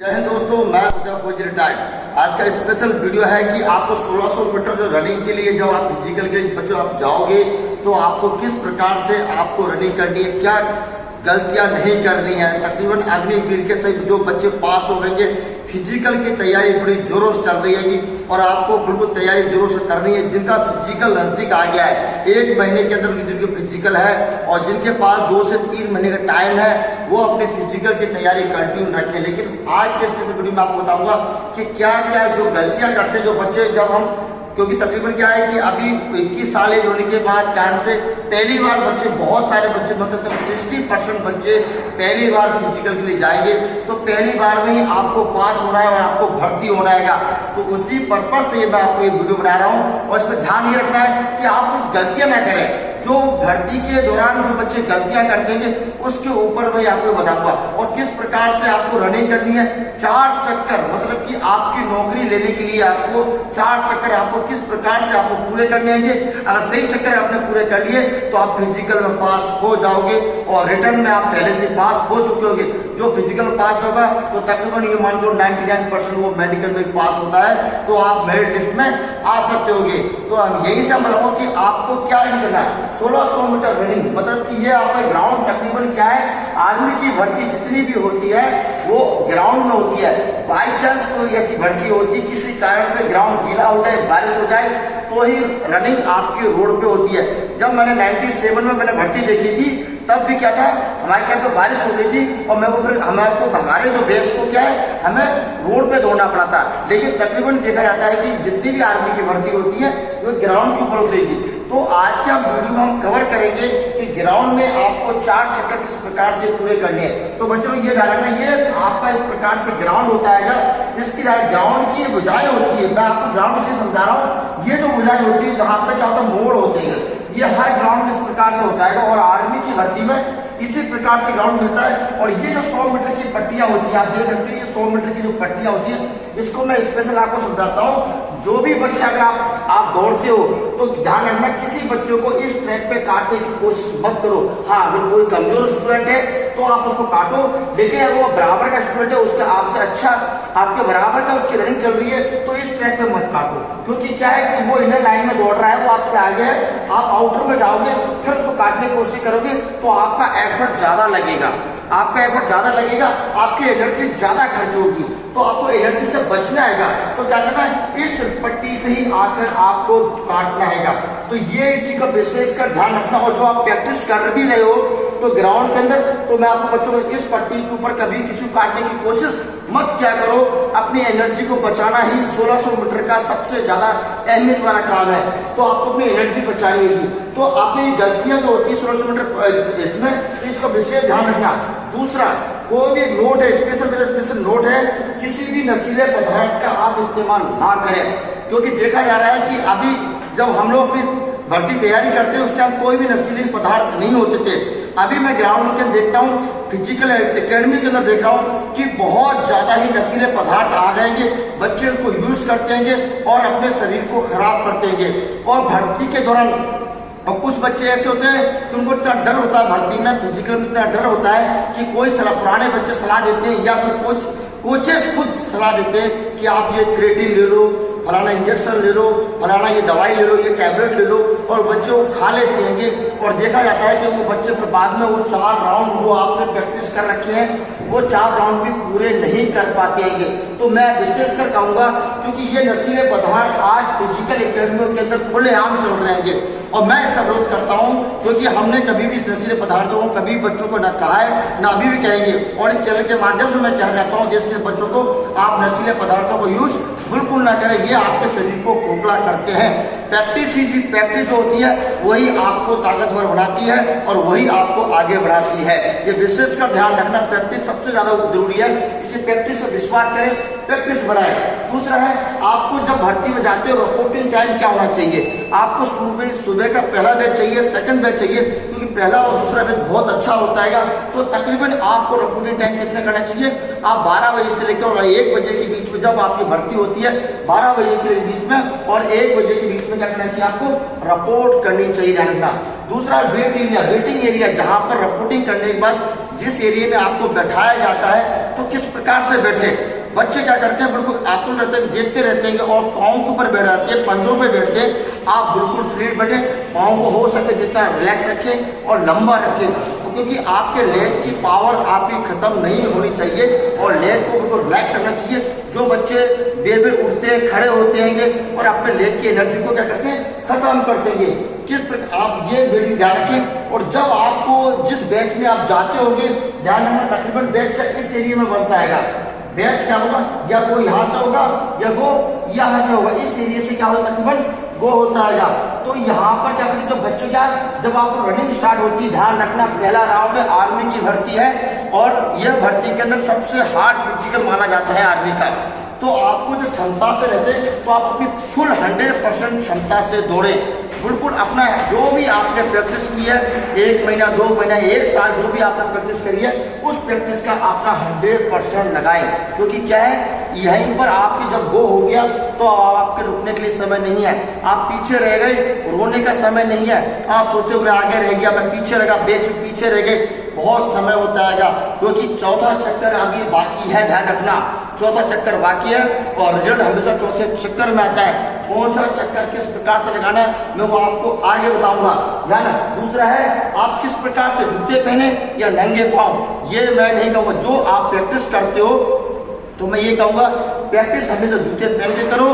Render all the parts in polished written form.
जय हिंद दोस्तों, मैं उदय फौजी रिटायर्ड। आज का स्पेशल वीडियो है कि आपको 1600 मीटर जो रनिंग के लिए जब आप फिजिकल के बच्चों आप जाओगे तो आपको किस प्रकार से आपको रनिंग करनी है, क्या गलतियां नहीं करनी है। तकरीबन अग्निवीर के सभी जो बच्चे पास होंगे, फिजिकल की तैयारी बड़ी जोरों से चल रही है और आपको बिल्कुल तैयारी जोरों से करनी है। जिनका फिजिकल नजदीक आ गया है, 1 महीने के अंदर जिनके फिजिकल है और जिनके पास 2 से 3 महीने का टाइम है, वो अपने फिजिकल की तैयारी कंटिन्यू रखें। लेकिन आज के स्पेशल वीडियो में आपको बताऊंगा कि क्या क्या जो गलतियां करते हैं जो बच्चे, जब हम, क्योंकि तकरीबन क्या है कि अभी 21 साल एज होने के बाद कारण से पहली बार बच्चे, बहुत सारे बच्चे, मतलब 60% बच्चे पहली बार फिजिकल के लिए जाएंगे। तो पहली बार में ही आपको पास होना है और आपको भर्ती होना है। तो उसी पर्पज से मैं आपको ये वीडियो बना रहा हूँ और इसमें ध्यान ये रखना है कि आप कुछ गलतियां ना करें। जो भर्ती के दौरान जो बच्चे गलतियां करते हैं उसके ऊपर मैं आपको बताऊंगा और किस प्रकार से आपको रनिंग करनी है। 4 चक्कर, मतलब कि आपकी नौकरी लेने के लिए आपको 4 चक्कर आपको किस प्रकार से आपको पूरे करने होंगे। अगर सही चक्कर आपने पूरे कर लिए तो आप फिजिकल में पास हो जाओगे और रिटर्न में आप पहले से पास हो चुके होंगे। जो फिजिकल पास होगा तो तकरीबन ये मान लो 99% वो मेडिकल में पास होता है, तो आप मेरिट लिस्ट में आ सकते होंगे। तो यही से बताऊंगा कि आपको क्या नहीं करना है। 1600 मीटर रनिंग, मतलब कि ये आपका ग्राउंड तकरीबन क्या है, आर्मी की भर्ती जितनी भी होती है वो ग्राउंड में होती है। बाई चांस कोई ऐसी भर्ती होती है, किसी कारण से ग्राउंड गीला हो जाए, बारिश हो जाए, तो ही रनिंग आपकी रोड पे होती है। जब मैंने 97 में मैंने भर्ती देखी थी, तब भी क्या था, हमारे टाइम पे बारिश हो गई थी और मैं वो फिर हमारे जो बेस को क्या है, हमें रोड पे दौड़ना पड़ा था। लेकिन तकरीबन देखा जाता है कि जितनी भी आर्मी की भर्ती होती है वो ग्राउंड के ऊपर होती है। तो आज के वीडियो में हम कवर करेंगे कि ग्राउंड में आपको 4 चक्कर किस प्रकार से पूरे करने हैं। तो बच्चों ये ध्यान रखना, ये आपका इस प्रकार से ग्राउंड होता है। इसकी ग्राउंड की भुजाएं होती है, मैं आपको ग्राउंड से समझा रहा हूँ। ये जो भुजाएं होती है जहाँ पे क्या होता है, मोड़ होते हैं, ये हर ग्राउंड में इस प्रकार से होता है और आर्मी की भर्ती में इसी प्रकार से ग्राउंड मिलता है। और ये जो 100 मीटर की पट्टियां होती है, आप देख सकते हैं, ये 100 मीटर की जो पट्टियां होती है, इसको मैं स्पेशल आपको समझाता हूँ। जो भी बच्चा, अगर आप दौड़ते हो तो ध्यान रखना, किसी बच्चों को इस ट्रैक पे काटने की कोशिश मत करो। हाँ, अगर कोई कमजोर स्टूडेंट है तो आप उसको काटो, लेकिन अगर वो बराबर का स्टूडेंट है, उसका आपसे अच्छा, आपके बराबर का उसकी रनिंग चल रही है, तो इस ट्रैक पे मत काटो। क्योंकि क्या है कि वो इनर लाइन में दौड़ रहा है, वो आपसे आगे है, आप आउटर में जाओगे, फिर उसको काटने की कोशिश करोगे तो आपका एफर्ट ज्यादा लगेगा, आपकी एनर्जी ज्यादा खर्च होगी, तो आपको एनर्जी से बचना है। तो क्या करना है, इस पट्टी पे ही आकर आपको काटना है। तो ये चीज का विशेषकर ध्यान रखना। और जो आप प्रैक्टिस कर भी रहे हो तो ग्राउंड के अंदर, तो मैं आपको बच्चों को इस पट्टी के ऊपर कभी किसी को काटने की कोशिश मत क्या करो। अपनी एनर्जी को बचाना ही 1600 मीटर का सबसे ज्यादा अहमियत वाला काम है। तो आपको अपनी एनर्जी बचानी होगी। तो अपनी गलतियां जो होती है 1600 मीटर इसमें, इसका विशेष ध्यान रखना। दूसरा, कोई भी नोट है, स्पेशल नोट है, किसी भी नशीले पदार्थ का आप इस्तेमाल ना करें। क्योंकि देखा जा रहा है कि अभी जब हम लोग अपनी भर्ती तैयारी करते हैं उस टाइम कोई भी नशीले पदार्थ नहीं होते थे। अभी मैं ग्राउंड के देखता हूँ, फिजिकल एकेडमी के अंदर देख रहा हूँ कि बहुत ज्यादा ही नशीले पदार्थ आ जाएंगे, बच्चे उनको यूज करते हैं और अपने शरीर को खराब करते हैं। और भर्ती के दौरान और कुछ बच्चे ऐसे होते हैं कि उनको इतना डर होता है, भर्ती में फिजिकल में इतना डर होता है कि कोई पुराने बच्चे सलाह देते हैं या फिर कोचेस खुद सलाह देते हैं कि आप ये क्रेटिन ले लो, फलाना इंजेक्शन ले लो, फलाना ये दवाई ले लो, ये टैबलेट ले लो, और बच्चे वो खा लेते हैं। और देखा जाता है कि वो बच्चे फिर बाद में वो 4 राउंड जो आपने प्रैक्टिस कर रखे हैं वो 4 राउंड भी पूरे नहीं कर पाते हैं। तो मैं विशेषकर कहूंगा, क्योंकि ये नशीले पदार्थ आज फिजिकल एकेडमियों के अंदर खुलेआम चल रहे हैं और मैं इसका विरोध करता हूँ। क्योंकि हमने कभी भी इस नशीले पदार्थों को कभी बच्चों को न कहा है, न अभी भी कहेंगे। और इस चैनल के माध्यम से मैं कहना चाहता हूँ देश के बच्चों को, आप नशीले पदार्थों को यूज बिल्कुल ना करें, ये आपके शरीर को खोखला करते हैं। प्रैक्टिस जो होती है वही आपको ताकतवर बनाती है और वही आपको आगे बढ़ाती है। ये विशेषकर ध्यान रखना, प्रैक्टिस सबसे ज्यादा जरूरी है। इसी प्रैक्टिस पर विश्वास करें, प्रैक्टिस बढ़ाएं। दूसरा है, आपको जब भर्ती में जाते हो रिपोर्टिंग टाइम क्या होना चाहिए। आपको सुबह का पहला बैच चाहिए, सेकंड बैच चाहिए, क्योंकि पहला और दूसरा बैच बहुत अच्छा होता है। तो तकरीबन आपको रिपोर्टिंग टाइम कितना करना चाहिए, आप 12 बजे से लेकर और 1 बजे के बीच में जब आपकी भर्ती होती है, 12 बजे के बीच में और 1 बजे के बीच में क्या करना चाहिए, आपको रिपोर्ट करनी चाहिए। ध्यान रखना। दूसरा, वेटिंग एरिया, जहां पर रिपोर्टिंग करने के बाद जिस एरिया में आपको बैठाया जाता है तो किस प्रकार से बैठे। बच्चे क्या करते हैं, बिल्कुल आतुर रहते हैं, देखते रहते हैं और पाँव के ऊपर बैठ जाते हैं, पंजों पे बैठते हैं। आप बिल्कुल फ्री बैठे, पाँव को हो सके जितना रिलैक्स रखें और लंबा रखें, क्योंकि आपके लेग की पावर आपकी खत्म नहीं होनी चाहिए और लेग को बिल्कुल रिलैक्स रखना चाहिए। जो बच्चे देर देर उठते हैं, खड़े होते हैं और अपने लेग की एनर्जी को क्या करते हैं, खत्म कर देंगे। किस प्रकार आप ये बेटी ध्यान रखें। और जब आपको जिस बैच में आप जाते होंगे, ध्यान रखना तकरीबन बैच का इस एरिया में बनता है। बैच क्या होगा, या वो यहाँ से होगा या वो यहाँ से होगा, इस एरिया से क्या होगा, तकरीबन वो होता है। तो यहाँ पर क्या करें, जो बच्चों क्या, जब आपको रनिंग स्टार्ट होती है, ध्यान रखना पहला राउंड आर्मी की भर्ती है और यह भर्ती के अंदर सबसे हार्ड फिजिकल माना जाता है आर्मी का। तो आपको जो क्षमता से रहते तो आप अपनी फुल 100% क्षमता से दौड़े। बिल्कुल अपना जो भी आपने प्रैक्टिस की है, 1 महीना 2 महीना 1 साल जो भी आपने प्रैक्टिस करी है, उस प्रैक्टिस का आपका 100% लगाए। क्योंकि क्या है, यहीं पर आपकी जब गो हो गया तो आपके रुकने के लिए समय नहीं है, आप पीछे रह गए, रोने का समय नहीं है। आप सोचते हो मैं आगे रह गया, मैं पीछे रह गया, बेच पीछे रह गए, बहुत समय होता है। क्योंकि चौथा चक्कर अभी बाकी है, ध्यान रखना, चौथा चक्कर बाकी है और रिजल्ट हमेशा चौथे चक्कर में आता है। कौन सा चक्कर किस प्रकार से लगाना है मैं वो आपको आगे बताऊंगा। ध्यान। दूसरा है, आप किस प्रकार से जूते पहने या नंगे पाँव, ये मैं नहीं कहूँगा। जो आप प्रैक्टिस करते हो तो मैं ये कहूँगा प्रैक्टिस हमेशा जूते पहन के करो।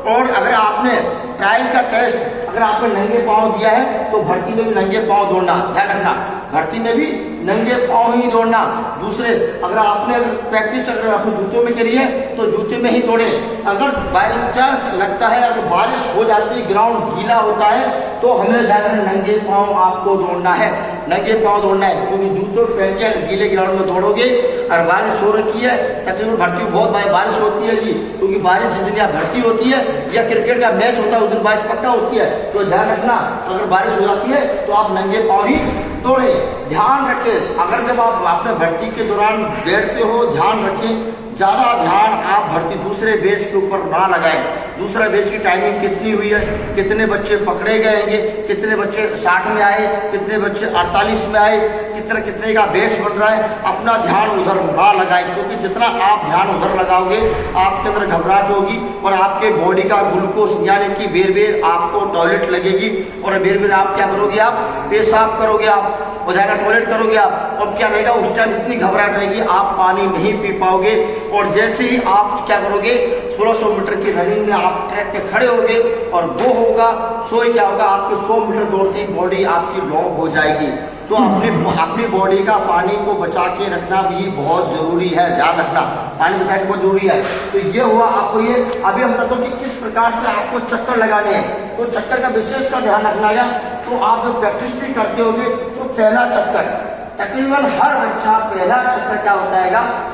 और अगर आपने ट्रायल का टेस्ट अगर आपने नंगे पाँव दिया है तो भर्ती में भी नंगे पाँव दौड़ना, ध्यान रखना, भर्ती में भी नंगे पाँव ही दौड़ना। दूसरे, अगर आपने प्रैक्टिस अगर अपने जूतों में करी है तो जूते में ही दौड़े। अगर बाई चांस लगता है, अगर बारिश हो जाती है, ग्राउंड गीला होता है, तो हमें ध्यान रखना नंगे पाँव आपको दौड़ना है, नंगे पाँव दौड़ना है। क्योंकि जूतों पहन के अगर गीले ग्राउंड में दौड़ोगे और बारिश हो रखी है, तकरीबन भर्ती बहुत बारिश होती है जी, क्योंकि बारिश जिस दिन भर्ती होती है या क्रिकेट का मैच होता है उस दिन बारिश पक्का होती है। तो ध्यान रखना, अगर बारिश हो जाती है तो आप नंगे पाँव ही दौड़े। ध्यान रखें, अगर जब आप अपने भर्ती के दौरान बैठते हो, ध्यान रखें, ज्यादा ध्यान आप भर्ती दूसरे बेच के ऊपर ना लगाएं। दूसरा बेच की टाइमिंग कितनी हुई है, कितने बच्चे पकड़े गए हैं, कितने बच्चे 60 में आए, कितने बच्चे 48 में आए, कितने का बेच बन रहा है, अपना ध्यान उधर ना लगाएं। क्योंकि जितना आप ध्यान उधर लगाओगे आपके अंदर घबराहट होगी और आपके बॉडी का ग्लूकोज यानी कि बेर बेर आपको टॉयलेट लगेगी और बेर बेर आप क्या करोगे, आप पेशाब करोगे, आप टॉयलेट करोगे आप, और क्या रहेगा उस टाइम इतनी घबराहट रहेगी आप पानी नहीं पी पाओगे। और जैसे ही आप क्या करोगे 1600 मीटर की रनिंग में आप ट्रैक पे खड़े होगे और वो होगा, सो क्या होगा, आपके 100 मीटर दौड़ती बॉडी आपकी लॉक हो जाएगी। तो अपनी बॉडी का पानी को बचा के रखना भी बहुत जरूरी है, ध्यान रखना, पानी बचा के बहुत जरूरी है। तो ये हुआ आपको ये। अभी हम बताता हूँ कि किस प्रकार से आपको चक्कर लगाने हैं। तो चक्कर का विशेष का ध्यान रखना है। तो आप जब प्रैक्टिस भी करते होगे तो पहला चक्कर तकरीबन हर बच्चा पहला चक्कर क्या होता है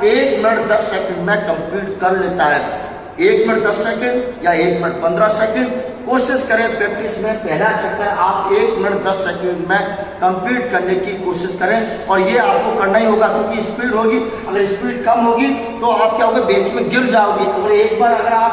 1 मिनट 10 सेकंड में कंप्लीट कर लेता है। 1 मिनट 10 सेकंड या 1 मिनट 15 सेकंड कोशिश करें प्रैक्टिस में पहला चक्कर आप 1 मिनट 10 सेकंड में कंप्लीट करने की कोशिश करें। और ये आपको करना ही होगा क्योंकि स्पीड होगी, अगर स्पीड कम होगी तो आप क्या होगा, बेंच में गिर जाओगे। और एक बार अगर आप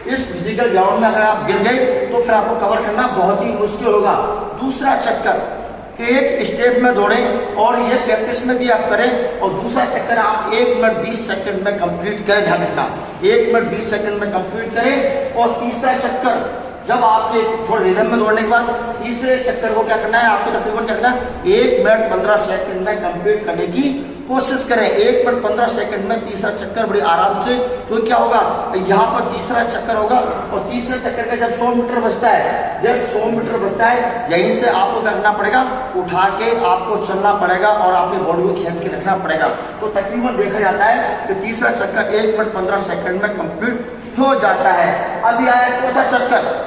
इस फिजिकल ग्राउंड में अगर आप गिर गए तो फिर आपको कवर करना बहुत ही मुश्किल होगा। दूसरा चक्कर एक स्टेप में दौड़ें और ये प्रैक्टिस में भी आप करें। और दूसरा चक्कर आप 1 मिनट 20 सेकंड में कंप्लीट करें, ध्यान रखना, 1 मिनट 20 सेकंड में कंप्लीट करें। और तीसरा चक्कर जब आपके थोड़े रिदम में दौड़ने के बाद तीसरे चक्कर को क्या करना है, आपको तकरीबन क्या करना है 1 मिनट 15 सेकंड में कंप्लीट करने की कोशिश करें। 1 मिनट 15 सेकंड में तीसरा चक्कर बड़ी आराम से। तो क्या होगा, यहाँ पर तीसरा चक्कर होगा और तीसरे चक्कर का जब 100 मीटर बचता है, जब 100 मीटर बचता है, यहीं से आपको करना पड़ेगा, उठा के आपको चलना पड़ेगा और अपनी बॉडी को खींच के रखना पड़ेगा। तो तकरीबन देखा जाता है कि तीसरा चक्कर 1 मिनट 15 सेकंड में कंप्लीट हो जाता है। अभी आया चौथा चक्कर,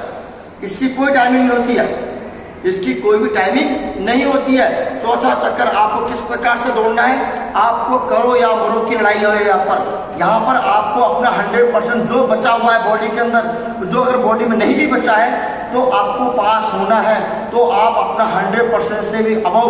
इसकी कोई टाइमिंग नहीं होती है, इसकी कोई भी टाइमिंग नहीं होती है। चौथा चक्कर आपको किस प्रकार से दौड़ना है, आपको करो या मरो की लड़ाई है। यहाँ पर आपको अपना 100% जो बचा हुआ है बॉडी के अंदर, जो अगर बॉडी में नहीं भी बचा है तो आपको पास होना है। तो आप अपना 100% से भी अबव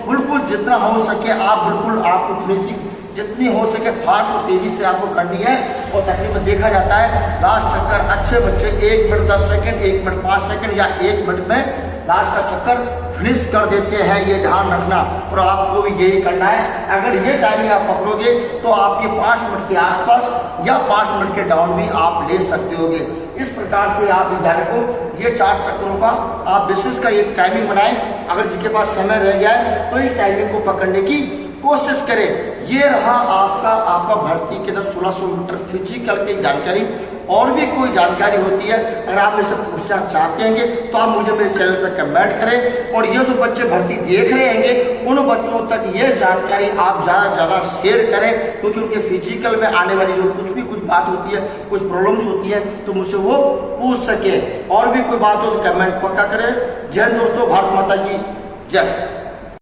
बिल्कुल जितना हो सके आप बिल्कुल आपको फिनिशिंग जितनी हो सके फास्ट और तेजी से आपको करनी है। और तकरीबन देखा जाता है लास्ट चक्कर अच्छे बच्चे 1 मिनट 10 सेकंड, 1 मिनट 5 सेकंड या 1 मिनट में लास्ट का चक्कर फिनिश कर देते हैं, ये ध्यान रखना। और आपको भी यही करना है। अगर ये टाइमिंग आप पकड़ोगे तो आपके 5 मिनट के आसपास या 5 मिनट के डाउन भी आप ले सकते होगे। इस प्रकार से आप ध्यान को ये 4 चक्रों का आप विशेष कर एक टाइमिंग बनाएं। अगर जिसके पास समय रह जाए तो इस टाइमिंग को पकड़ने की कोशिश करें। ये रहा आपका भर्ती के 1600 मीटर फिजिकल की जानकारी। और भी कोई जानकारी होती है अगर आप इसे पूछना चाहते हैं तो आप मुझे मेरे चैनल पर कमेंट करें। और ये जो बच्चे भर्ती देख रहे हैं उन बच्चों तक ये जानकारी आप ज़्यादा से ज़्यादा शेयर करें, क्योंकि उनके फिजिकल में आने वाली जो कुछ बात होती है, कुछ प्रॉब्लम्स होती है, तो मुझसे वो पूछ सके। और भी कोई बात हो तो कमेंट पक्का करें। जय हिंद दोस्तों, भारत माता की जय।